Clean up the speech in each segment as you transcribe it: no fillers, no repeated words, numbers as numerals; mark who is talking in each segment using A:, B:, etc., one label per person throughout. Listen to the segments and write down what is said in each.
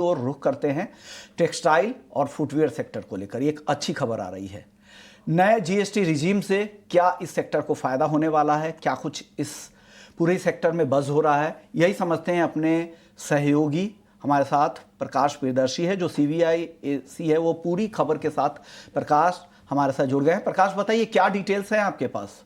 A: और रुख करते हैं टेक्सटाइल और फुटवियर सेक्टर को लेकर। एक अच्छी खबर आ रही है। नए जीएसटी रिजीम से क्या इस सेक्टर को फायदा होने वाला है, क्या कुछ इस पूरे सेक्टर में बज़ हो रहा है, यही समझते हैं। अपने सहयोगी हमारे साथ प्रकाश प्रियदर्शी है जो CBIC है, वो पूरी खबर के साथ प्रकाश हमारे साथ जुड़ गए हैं। प्रकाश, बताइए क्या डिटेल्स हैं आपके पास?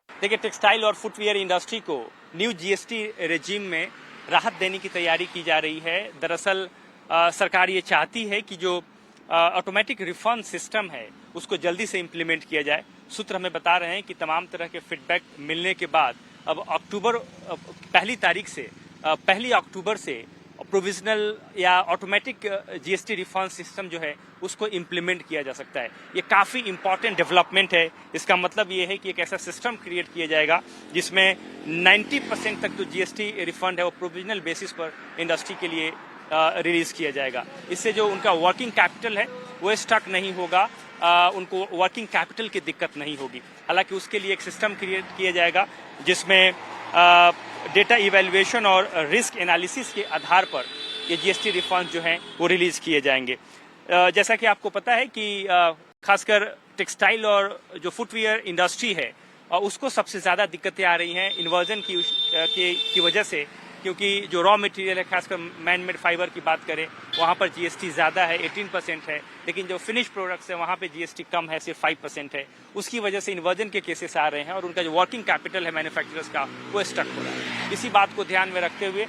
B: देखिए, टेक्सटाइल और फुटवियर इंडस्ट्री को न्यू जीएसटी रेजिम में राहत देने की तैयारी की जा रही है। दरअसल सरकार ये चाहती है कि जो ऑटोमेटिक रिफंड सिस्टम है उसको जल्दी से इम्प्लीमेंट किया जाए। सूत्र हमें बता रहे हैं कि तमाम तरह के फीडबैक मिलने के बाद अब पहली अक्टूबर से प्रोविजनल या ऑटोमेटिक जीएसटी रिफंड सिस्टम जो है उसको इम्प्लीमेंट किया जा सकता है। ये काफ़ी इंपॉर्टेंट डेवलपमेंट है। इसका मतलब ये है कि एक ऐसा सिस्टम क्रिएट किया जाएगा जिसमें 90% तक जो जीएसटी रिफंड है वो प्रोविजनल बेसिस पर इंडस्ट्री के लिए रिलीज किया जाएगा। इससे जो उनका वर्किंग कैपिटल है वो स्टक नहीं होगा, उनको वर्किंग कैपिटल की दिक्कत नहीं होगी। हालांकि उसके लिए एक सिस्टम क्रिएट किया जाएगा जिसमें डेटा इवैल्यूएशन और रिस्क एनालिसिस के आधार पर ये जीएसटी रिफंड जो हैं वो रिलीज किए जाएंगे। जैसा कि आपको पता है कि खासकर टेक्सटाइल और जो फुटवियर इंडस्ट्री है उसको सबसे ज़्यादा दिक्कतें आ रही हैं इन्वर्जन की वजह से, क्योंकि जो रॉ मटेरियल है, खासकर मैन मेड फाइबर की बात करें वहाँ पर जीएसटी ज़्यादा है, 18% है, लेकिन जो फिनिश प्रोडक्ट्स है वहाँ पे जीएसटी कम है, सिर्फ 5% है। उसकी वजह से इन्वर्जन के केसेस आ रहे हैं और उनका जो वर्किंग कैपिटल है मैन्युफैक्चरर्स का वो स्टक हो रहा है। इसी बात को ध्यान में रखते हुए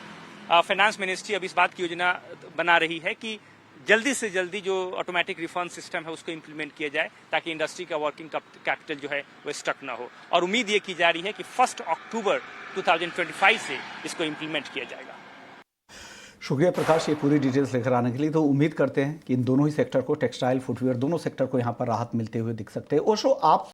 B: फाइनेंस मिनिस्ट्री अब इस बात की योजना बना रही है कि जल्दी से जल्दी जो ऑटोमेटिक रिफंड सिस्टम है उसको इम्प्लीमेंट किया जाए ताकि इंडस्ट्री का वर्किंग कैपिटल जो है वो स्टक ना हो। और उम्मीद ये की जा रही है कि 1 अक्टूबर 2025 से इसको इम्प्लीमेंट किया जाएगा।
A: शुक्रिया प्रकाश, ये पूरी डिटेल्स लेकर आने के लिए। तो उम्मीद करते हैं कि इन दोनों ही सेक्टर को, टेक्सटाइल फुटवियर दोनों सेक्टर को यहाँ पर राहत मिलते हुए दिख सकते हैं। ओशो, आप